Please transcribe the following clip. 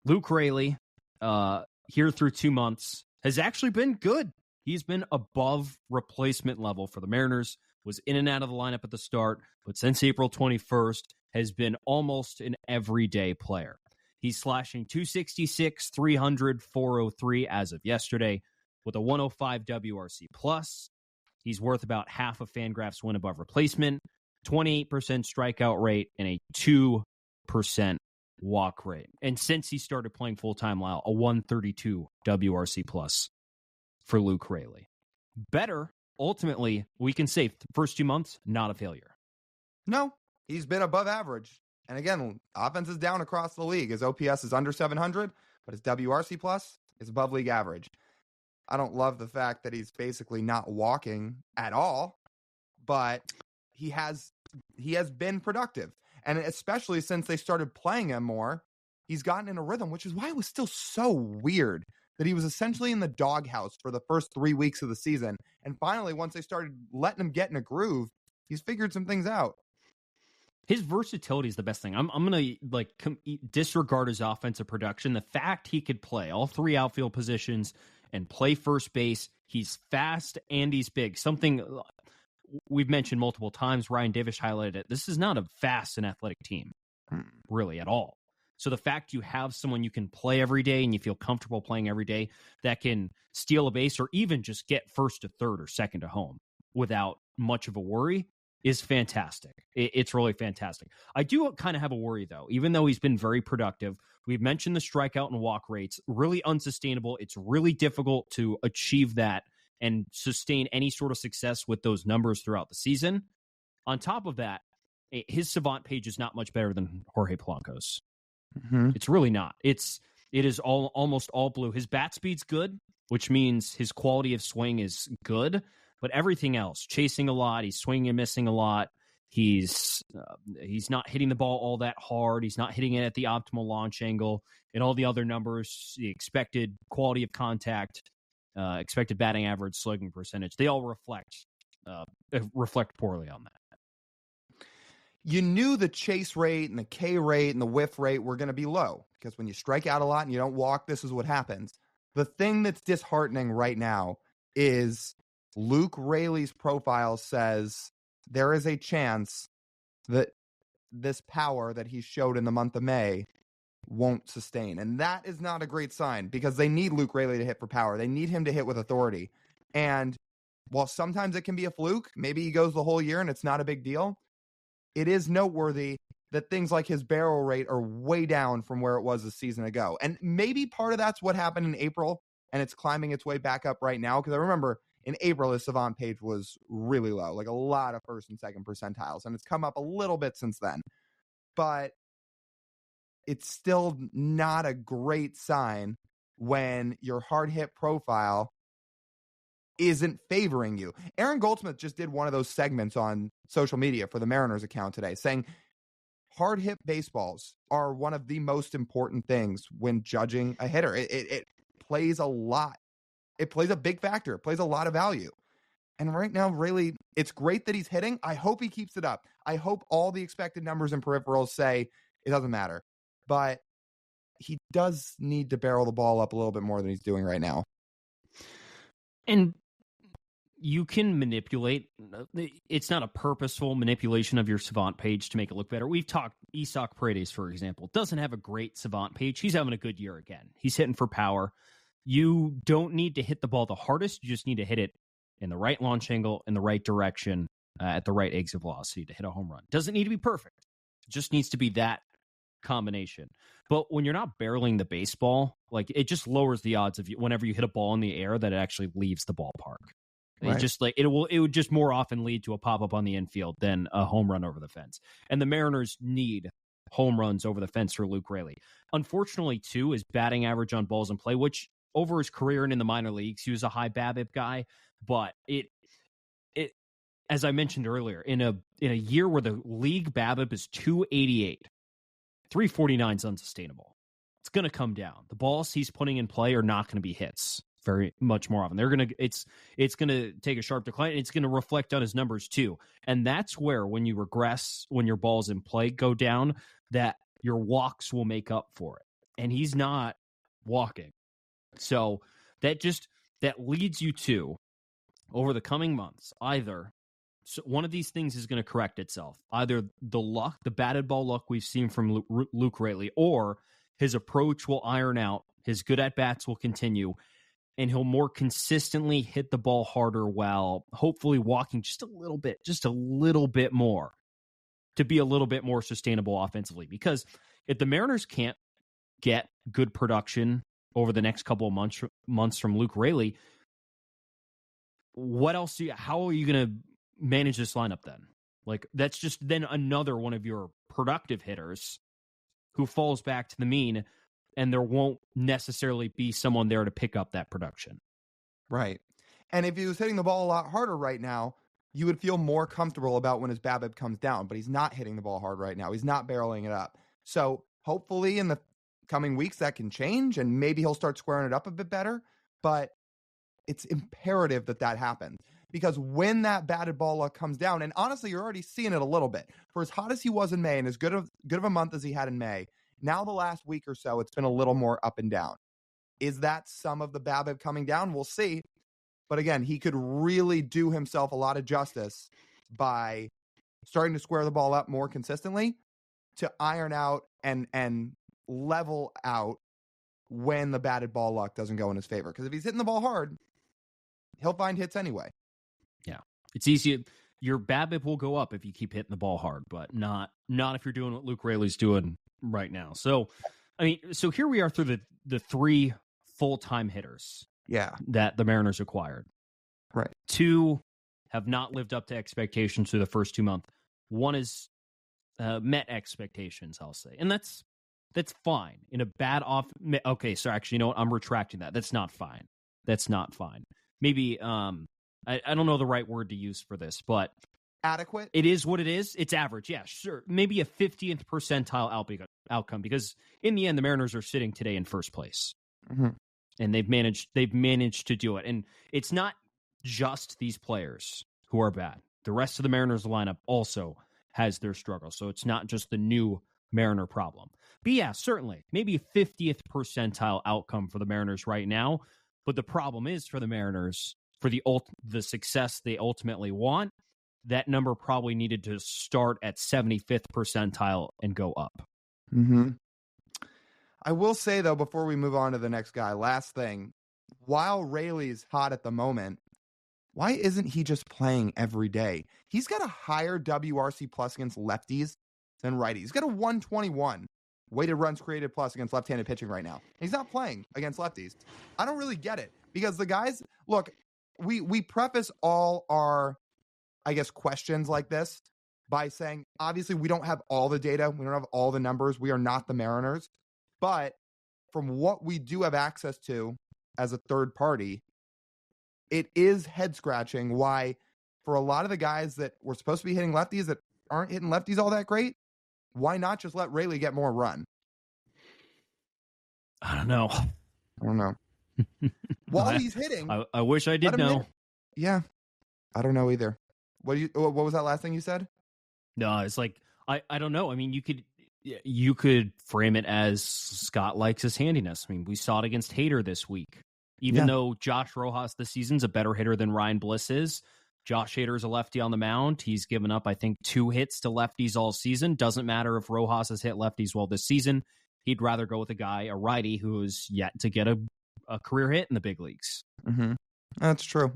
Luke Raley, here through 2 months, has actually been good. He's been above replacement level for the Mariners, was in and out of the lineup at the start, but since April 21st has been almost an everyday player. He's slashing 266, 300, 403 as of yesterday with a 105 WRC+. He's worth about half of Fangraph's win above replacement, 28% strikeout rate, and a 2% walk rate. And since he started playing full-time, Lyle, a 132 WRC+ for Luke Raley. Better, ultimately, we can say the first 2 months, not a failure. No, he's been above average. And again, offense is down across the league. His OPS is under 700, but his WRC+ is above league average. I don't love the fact that he's basically not walking at all, but he has been productive. And especially since they started playing him more, he's gotten in a rhythm, which is why it was still so weird that he was essentially in the doghouse for the first 3 weeks of the season. And finally, once they started letting him get in a groove, he's figured some things out. His versatility is the best thing. I'm going to disregard his offensive production. The fact he could play all three outfield positions and play first base, he's fast and he's big. Something we've mentioned multiple times, Ryan Davis highlighted it. This is not a fast and athletic team, really, at all. So the fact you have someone you can play every day and you feel comfortable playing every day that can steal a base or even just get first to third or second to home without much of a worry is fantastic. It's really fantastic. I do kind of have a worry, though, even though he's been very productive. We've mentioned the strikeout and walk rates, really unsustainable. It's really difficult to achieve that and sustain any sort of success with those numbers throughout the season. On top of that, his Savant page is not much better than Jorge Polanco's. Mm-hmm. It's really not. It is almost all blue. His bat speed's good, which means his quality of swing is good. But everything else, chasing a lot, he's swinging and missing a lot. He's not hitting the ball all that hard. He's not hitting it at the optimal launch angle. And all the other numbers, the expected quality of contact, expected batting average, slugging percentage, they all reflect poorly on that. You knew the chase rate and the K rate and the whiff rate were going to be low because when you strike out a lot and you don't walk, this is what happens. The thing that's disheartening right now is Luke Raley's profile says there is a chance that this power that he showed in the month of May won't sustain. And that is not a great sign because they need Luke Raley to hit for power. They need him to hit with authority. And while sometimes it can be a fluke, maybe he goes the whole year and it's not a big deal, it is noteworthy that things like his barrel rate are way down from where it was a season ago. And maybe part of that's what happened in April, and it's climbing its way back up right now. Because I remember in April, his Savant page was really low, like a lot of first and second percentiles, and it's come up a little bit since then. But it's still not a great sign when your hard hit profile isn't favoring you. Aaron Goldsmith just did one of those segments on social media for the Mariners account today saying hard hit baseballs are one of the most important things when judging a hitter. It plays a lot. It plays a big factor. It plays a lot of value. And right now, Raley, it's great that he's hitting. I hope he keeps it up. I hope all the expected numbers and peripherals say it doesn't matter. But he does need to barrel the ball up a little bit more than he's doing right now. And you can manipulate. It's not a purposeful manipulation of your Savant page to make it look better. We've talked Isak Paredes, for example, doesn't have a great Savant page. He's having a good year again. He's hitting for power. You don't need to hit the ball the hardest. You just need to hit it in the right launch angle, in the right direction, at the right exit velocity to hit a home run. Doesn't need to be perfect. It just needs to be that combination. But when you're not barreling the baseball, like it just lowers the odds of you whenever you hit a ball in the air that it actually leaves the ballpark. Right. It's just like it would just more often lead to a pop-up on the infield than a home run over the fence. And the Mariners need home runs over the fence for Luke Raley. Unfortunately, too, his batting average on balls in play, which over his career and in the minor leagues, he was a high BABIP guy. But it as I mentioned earlier, in a year where the league BABIP is 288, 349 is unsustainable. It's going to come down. The balls he's putting in play are not going to be hits very much more often. It's going to take a sharp decline, and it's going to reflect on his numbers too. And that's where when you regress, when your balls in play go down, that your walks will make up for it. and he's not walking. So that leads you to, over the coming months, either one of these things is going to correct itself. Either the batted ball luck we've seen from Luke Raley, or his approach will iron out, his good at-bats will continue, and he'll more consistently hit the ball harder while hopefully walking just a little bit more to be a little bit more sustainable offensively. Because if the Mariners can't get good production over the next couple of months from Luke Raley, what else how are you going to manage this lineup then? Like, that's just then another one of your productive hitters who falls back to the mean, and there won't necessarily be someone there to pick up that production. Right. And if he was hitting the ball a lot harder right now, you would feel more comfortable about when his BABIP comes down, but he's not hitting the ball hard right now. He's not barreling it up. So hopefully in the coming weeks that can change, and maybe he'll start squaring it up a bit better, but it's imperative that happens, because when that batted ball luck comes down, and honestly, you're already seeing it a little bit. For as hot as he was in May and as good of a month as he had in May, now the last week or so, it's been a little more up and down. Is that some of the BABIP coming down? We'll see. But again, he could really do himself a lot of justice by starting to square the ball up more consistently to iron out and level out when the batted ball luck doesn't go in his favor. Because if he's hitting the ball hard, he'll find hits anyway. Yeah. It's easy. Your BABIP will go up if you keep hitting the ball hard, but not if you're doing what Luke Raley's doing right now. So, I mean, so here we are through the three full-time hitters that the Mariners acquired. Right. 2 have not lived up to expectations through the first 2 months. 1 is met expectations, I'll say. And that's fine. In a bad off... Okay, so actually, you know what? I'm retracting that. That's not fine. Maybe, I don't know the right word to use for this, but... Adequate? It is what it is. It's average, yeah, sure. Maybe a 50th percentile outcome, because in the end, the Mariners are sitting today in first place. Mm-hmm. And they've managed to do it. And it's not just these players who are bad. The rest of the Mariners lineup also has their struggles. So it's not just the new Mariner problem. But yeah, certainly, maybe a 50th percentile outcome for the Mariners right now. But the problem is, for the Mariners, for the success they ultimately want, that number probably needed to start at 75th percentile and go up. Mm-hmm. I will say, though, before we move on to the next guy, last thing, while Raley's hot at the moment, why isn't he just playing every day? He's got a higher WRC plus against lefties than righties. He's got a 121 weighted runs created plus against left-handed pitching right now. He's not playing against lefties. I don't really get it, because the guys, look, we preface all our, I guess, questions like this by saying, obviously, we don't have all the data. We don't have all the numbers. We are not the Mariners. But from what we do have access to as a third party, it is head-scratching why, for a lot of the guys that were supposed to be hitting lefties that aren't hitting lefties all that great, why not just let Raley get more run? I don't know. While he's hitting... I wish I did know. Yeah. I don't know either. What was that last thing you said? No, it's like, I don't know. I mean, you could frame it as Scott likes his handiness. I mean, we saw it against Hader this week. Even though Josh Rojas this season's a better hitter than Ryan Bliss is, Josh Hader's a lefty on the mound. He's given up, I think, 2 hits to lefties all season. Doesn't matter if Rojas has hit lefties well this season. He'd rather go with a righty who is yet to get a career hit in the big leagues. Mm-hmm. That's true.